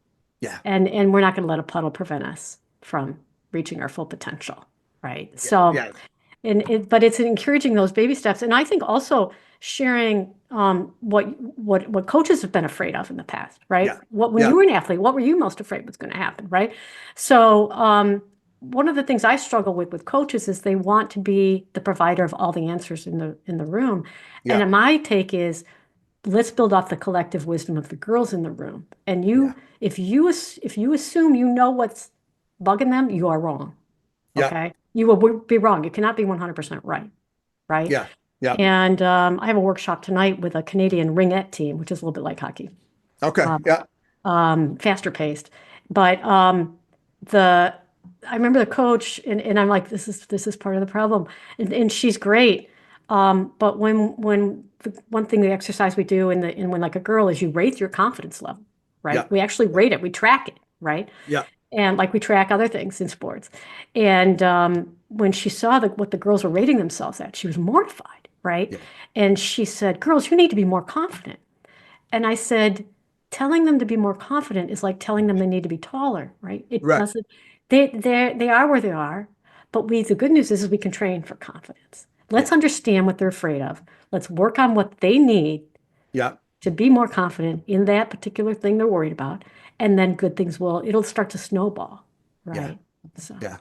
S1: Yeah.
S2: And we're not going to let a puddle prevent us from reaching our full potential, right?
S1: Yeah.
S2: So,
S1: Yeah.
S2: but it's encouraging those baby steps, and I think also sharing what coaches have been afraid of in the past, right?
S1: Yeah.
S2: What when
S1: Yeah.
S2: you were an athlete, what were you most afraid was going to happen, right? So, one of the things I struggle with coaches is they want to be the provider of all the answers in the room,
S1: Yeah.
S2: and my take is let's build off the collective wisdom of the girls in the room. And
S1: Yeah.
S2: if you assume you know what's bugging them, you are wrong.
S1: Yeah.
S2: Okay, you will be wrong. You cannot be 100% right, right?
S1: Yeah. Yeah.
S2: And I have a workshop tonight with a Canadian ringette team, which is a little bit like hockey,
S1: Okay. Yeah.
S2: faster paced. But the I remember the coach, and I'm like, this is part of the problem, and she's great. But when the one thing the exercise we do in when like a girl is you rate your confidence level, right?
S1: Yeah.
S2: We actually
S1: Yeah.
S2: rate it, we track it, right?
S1: Yeah.
S2: And like we track other things in sports. And when she saw what the girls were rating themselves at, she was mortified, right?
S1: Yeah.
S2: And she said, "Girls, you need to be more confident." And I said, telling them to be more confident is like telling them they need to be taller, right? It
S1: Right.
S2: doesn't, they are where they are, but the good news is we can train for confidence. Let's
S1: Yeah.
S2: understand what they're afraid of. Let's work on what they need
S1: Yeah.
S2: to be more confident in that particular thing they're worried about. And then good things it'll start to snowball,
S1: Yeah.
S2: right? So
S1: Yeah.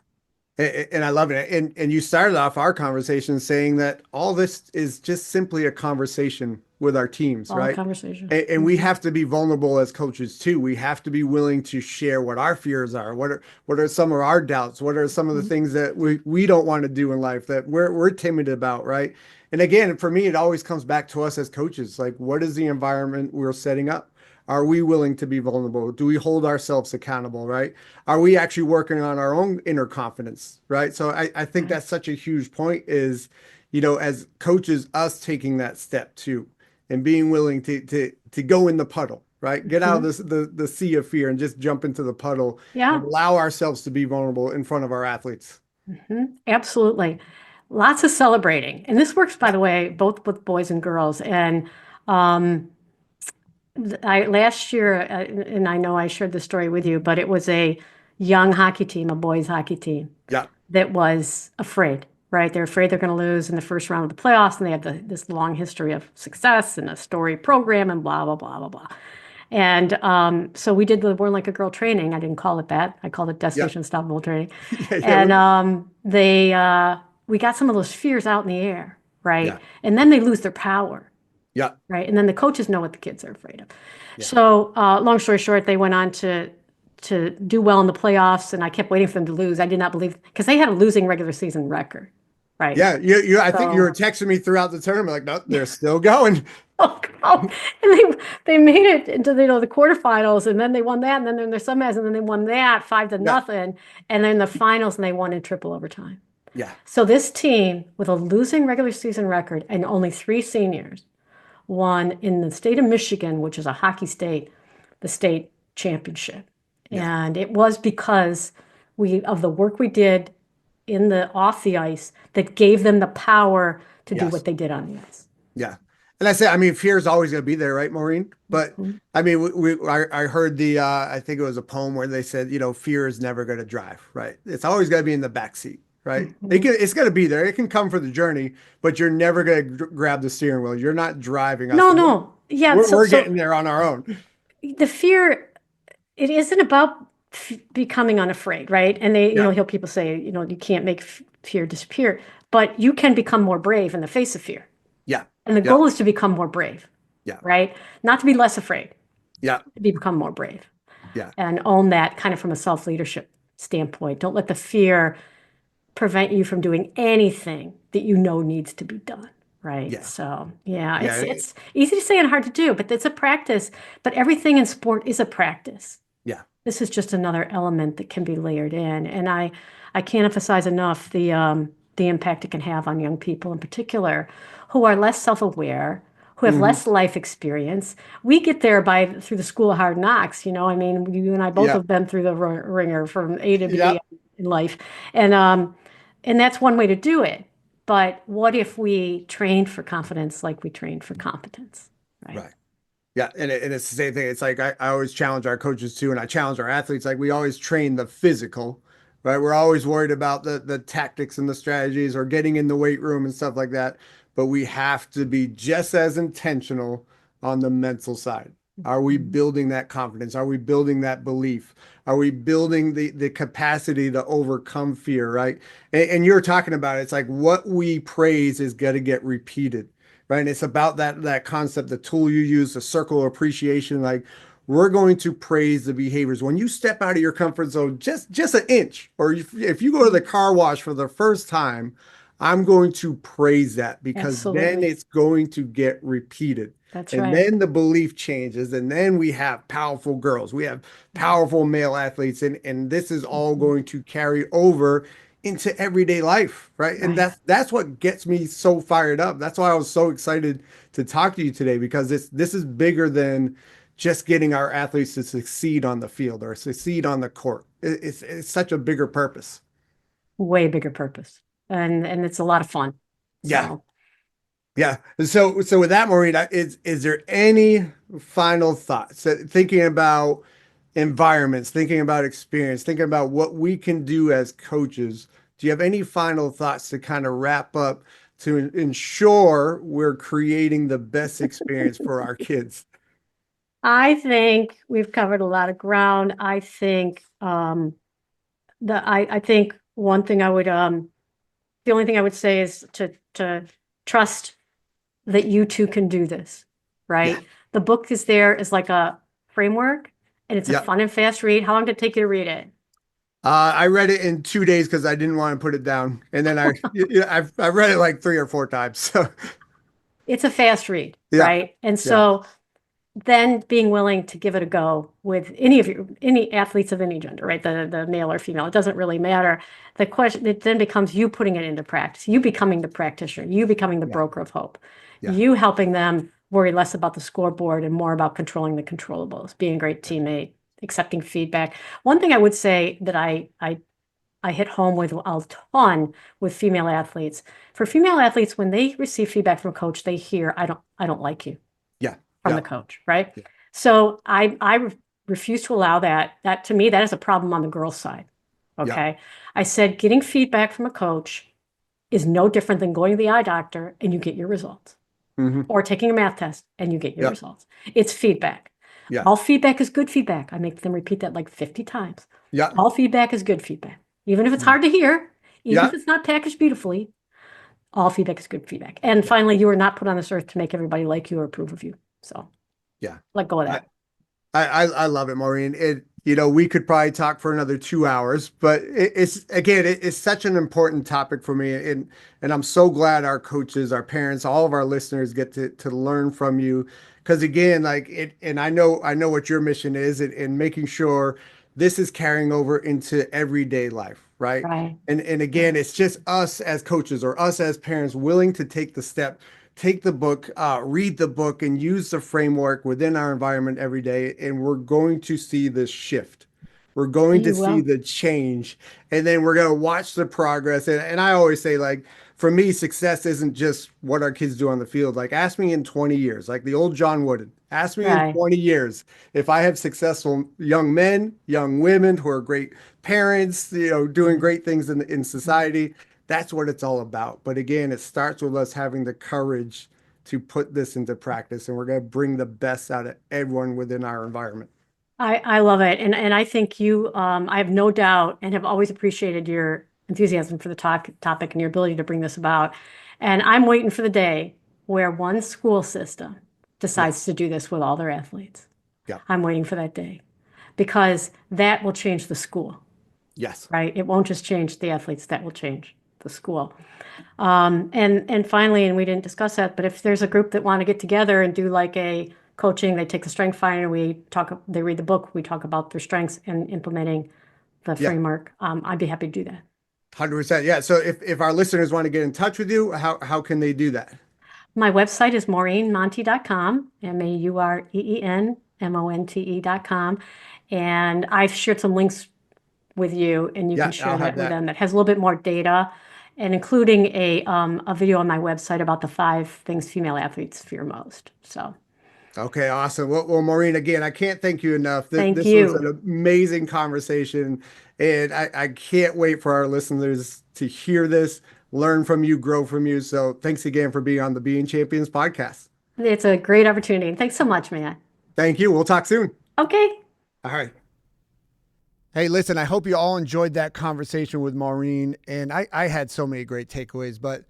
S1: And I love it. And you started off our conversation saying that all this is just simply a conversation with our teams,
S2: all
S1: right?
S2: conversation.
S1: And we
S2: Mhm.
S1: have to be vulnerable as coaches too. We have to be willing to share what our fears are. What are some of our doubts? What are some of the
S2: Mhm.
S1: things that we don't want to do in life that we're timid about, right? And again, for me, it always comes back to us as coaches. Like, what is the environment we're setting up? Are we willing to be vulnerable? Do we hold ourselves accountable, right? Are we actually working on our own inner confidence, right? So I think
S2: Right.
S1: that's such a huge point is, as coaches, us taking that step too and being willing to go in the puddle, right? Get out of
S2: Mhm.
S1: this the sea of fear and just jump into the puddle and
S2: Yeah.
S1: allow ourselves to be vulnerable in front of our athletes.
S2: Absolutely. Lots of celebrating. And this works, by
S1: Yeah,
S2: the way, both with boys and girls. And um, I last year, and I know I shared the story with you, but it was a young hockey team, a boys hockey team
S1: yeah,
S2: that was afraid, right? They're afraid they're going to lose in the first round of the playoffs, and they have this long history of success and a storied program and blah, blah, blah, blah, blah. And so we did the Born Like a Girl training. I didn't call it that. I called it
S1: yeah,
S2: Destination Unstoppable training.
S1: yeah, yeah,
S2: And we got some of those fears out in the air, right?
S1: yeah,
S2: And then they lose their power,
S1: yeah,
S2: right? And then the coaches know what the kids are afraid of.
S1: yeah,
S2: So, long story short, they went on to do well in the playoffs, and I kept waiting for them to lose. I did not believe because they had a losing regular season record, right?
S1: yeah. I think you were
S2: So,
S1: texting me throughout the tournament, like, no, they're still going.
S2: oh, oh, and they made it into the quarterfinals, and then they won that, and then their semis, and then they won that 5 to
S1: Yeah,
S2: nothing, and then the finals, and they won in triple overtime.
S1: yeah,
S2: So this team with a losing regular season record and only three seniors won in the state of Michigan, which is a hockey state, the state championship.
S1: yeah,
S2: And it was because we of the work we did in the off the ice that gave them the power to do what
S1: yes,
S2: they did on the ice.
S1: yeah. And I say, I mean, fear is always going to be there, right, Maureen? But
S2: Mhm.
S1: I mean, I heard I think it was a poem where they said, fear is never going to drive, right? It's always going to be in the back seat, right?
S2: Mhm.
S1: It's going to be there. It can come for the journey, but you're never going to grab the steering wheel. You're not driving us.
S2: No, no. Yeah,
S1: We're getting there on our own.
S2: the fear, it isn't about becoming unafraid, right? And
S1: Yeah,
S2: hear people say, you can't make fear disappear, but you can become more brave in the face of fear.
S1: yeah,
S2: And the
S1: yeah,
S2: goal is to become more brave,
S1: yeah,
S2: right? Not to be less afraid,
S1: yeah,
S2: to become more brave
S1: yeah,
S2: and own that kind of from a self-leadership standpoint. Don't let the fear prevent you from doing anything that you know needs to be done. Right.
S1: yeah,
S2: So yeah,
S1: yeah,
S2: it's easy to say and hard to do, but it's a practice. But everything in sport is a practice.
S1: yeah.
S2: This is just another element that can be layered in. And I can't emphasize enough the impact it can have on young people in particular who are less self-aware, who have
S1: Hmm.
S2: less life experience. We get there through the school of hard knocks. I mean, you and I both
S1: Yeah,
S2: have been through the ringer from A to
S1: yeah,
S2: B in life. And that's one way to do it. But what if we trained for confidence like we trained for competence, right?
S1: right. Yeah, and it's the same thing. It's like I always challenge our coaches too, and I challenge our athletes. Like we always train the physical, right? We're always worried about the tactics and the strategies or getting in the weight room and stuff like that. But we have to be just as intentional on the mental side. Are we
S2: Mhm.
S1: building that confidence? Are we building that belief? Are we building the capacity to overcome fear, right? And you're talking about it, it's like what we praise is going to get repeated, right? And it's about that concept, the tool you use, the circle of appreciation. Like we're going to praise the behaviors. When you step out of your comfort zone, just an inch, or if you go to the car wash for the first time, I'm going to praise that because then
S2: Absolutely.
S1: it's going to get repeated.
S2: That's
S1: And
S2: right.
S1: then the belief changes, and then we have powerful girls, we have powerful male athletes, and this is all
S2: Mhm.
S1: going to carry over into everyday life, right? And
S2: Right.
S1: that's what gets me so fired up. That's why I was so excited to talk to you today because this is bigger than just getting our athletes to succeed on the field or succeed on the court. It's such a bigger purpose.
S2: Way bigger purpose. And it's a lot of fun.
S1: Yeah.
S2: So
S1: Yeah. So with that, Maureen, is there any final thoughts thinking about environments, thinking about experience, thinking about what we can do as coaches? Do you have any final thoughts to kind of wrap up to ensure we're creating the best experience for our kids?
S2: I think we've covered a lot of ground. I think I think one thing the only thing I would say is to trust that you too can do this,
S1: Yeah.
S2: right? The book is there as like a framework and it's a
S1: Yeah.
S2: fun and fast read. How long did it take you to read it?
S1: I read it in 2 days because I didn't want to put it down, and then I've read it like 3 or 4 times. So
S2: It's a fast read,
S1: yeah,
S2: right? And
S1: yeah,
S2: so then being willing to give it a go with any athletes of any gender, right? The male or female, it doesn't really matter. The question, it then becomes you putting it into practice, you becoming the practitioner, you becoming the
S1: yeah,
S2: broker of hope,
S1: yeah,
S2: you helping them worry less about the scoreboard and more about controlling the controllables, being a great teammate, accepting feedback. One thing I would say that I hit home with a ton with female athletes. For female athletes, when they receive feedback from a coach, they hear, I don't like you
S1: yeah,
S2: from
S1: yeah,
S2: the coach, right?
S1: yeah.
S2: So I refuse to allow that. That to me, that is a problem on the girls' side.
S1: Yeah.
S2: Okay. I said getting feedback from a coach is no different than going to the eye doctor and you get your results,
S1: Hmm.
S2: or taking a math test and you get your
S1: Yeah,
S2: results. It's feedback.
S1: yeah,
S2: All feedback is good feedback. I make them repeat that like 50 times.
S1: yeah,
S2: All feedback is good feedback. Even if it's
S1: mm,
S2: hard to hear, even if
S1: yeah,
S2: it's not packaged beautifully, all feedback is good feedback. And
S1: yeah,
S2: finally, you are not put on this earth to make everybody like you or approve of you. So
S1: yeah.
S2: let go of
S1: I,
S2: that.
S1: I love it, Maureen. We could probably talk for another 2 hours, but it's such an important topic for me, and I'm so glad our coaches, our parents, all of our listeners get to learn from you, because again, like it, and I know what your mission is, and making sure this is carrying over into everyday life, right?
S2: Right.
S1: And again,
S2: Right.
S1: it's just us as coaches or us as parents willing to take the step, take the book, read the book, and use the framework within our environment every day. And we're going to see this shift. We're going to
S2: You
S1: see
S2: will.
S1: the change. And then we're going to watch the progress. And I always say, like, for me, success isn't just what our kids do on the field. Like, ask me in 20 years, like the old John Wooden, ask me in
S2: Right.
S1: 20 years if I have successful young men, young women who are great parents, doing
S2: Mhm.
S1: great things in society. That's what it's all about. But again, it starts with us having the courage to put this into practice, and we're going to bring the best out of everyone within our environment.
S2: I love it. And I think I have no doubt and have always appreciated your enthusiasm for the topic and your ability to bring this about. And I'm waiting for the day where one school system
S1: Yeah,
S2: decides to do this with all their athletes.
S1: yeah,
S2: I'm waiting for that day because that will change the school,
S1: yes,
S2: right? It won't just change the athletes, that will change the school. And finally, and we didn't discuss that, but if there's a group that want to get together and do like a coaching, they take the strength finder, they read the book, we talk about their strengths and implementing the
S1: yeah,
S2: framework. I'd be happy to do that.
S1: 100%. Yeah. So if our listeners want to get in touch with you, how can they do that?
S2: My website is maureenmonte.com, MaureenMonte.com. And I've shared some links with you, and you can
S1: Yeah, I'll
S2: share
S1: have
S2: that with
S1: that.
S2: them. That has a little bit more data, and including a video on my website about the 5 things female athletes fear most. So
S1: Okay, awesome. Well, Maureen, again, I can't thank you enough.
S2: thank
S1: This was
S2: you.
S1: an amazing conversation, and I can't wait for our listeners to hear this, learn from you, grow from you. So thanks again for being on the Being Champions podcast.
S2: It's a great opportunity. And thanks so much, man.
S1: Thank you. We'll talk soon.
S2: Okay.
S1: All right. Hey, listen, I hope you all enjoyed that conversation with Maureen. And I had so many great takeaways, but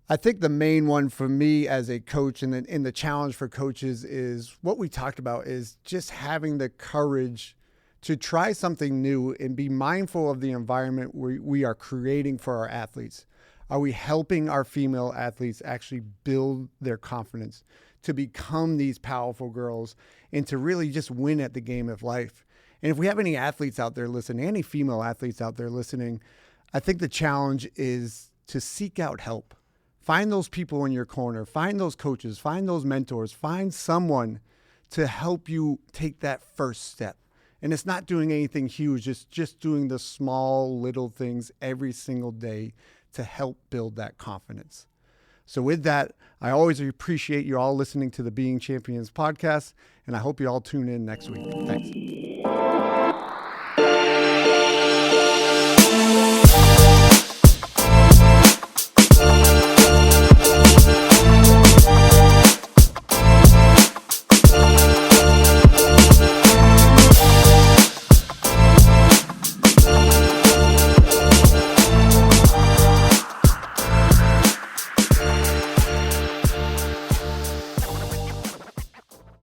S1: I think the main one for me as a coach and in the challenge for coaches is what we talked about is just having the courage to try something new and be mindful of the environment we are creating for our athletes. Are we helping our female athletes actually build their confidence to become these powerful girls and to really just win at the game of life? And if we have any athletes out there listening, any female athletes out there listening, I think the challenge is to seek out help. Find those people in your corner, find those coaches, find those mentors, find someone to help you take that first step. And it's not doing anything huge, it's just doing the small little things every single day to help build that confidence. So with that, I always appreciate you all listening to the Being Champions podcast, and I hope you all tune in next week. Thanks.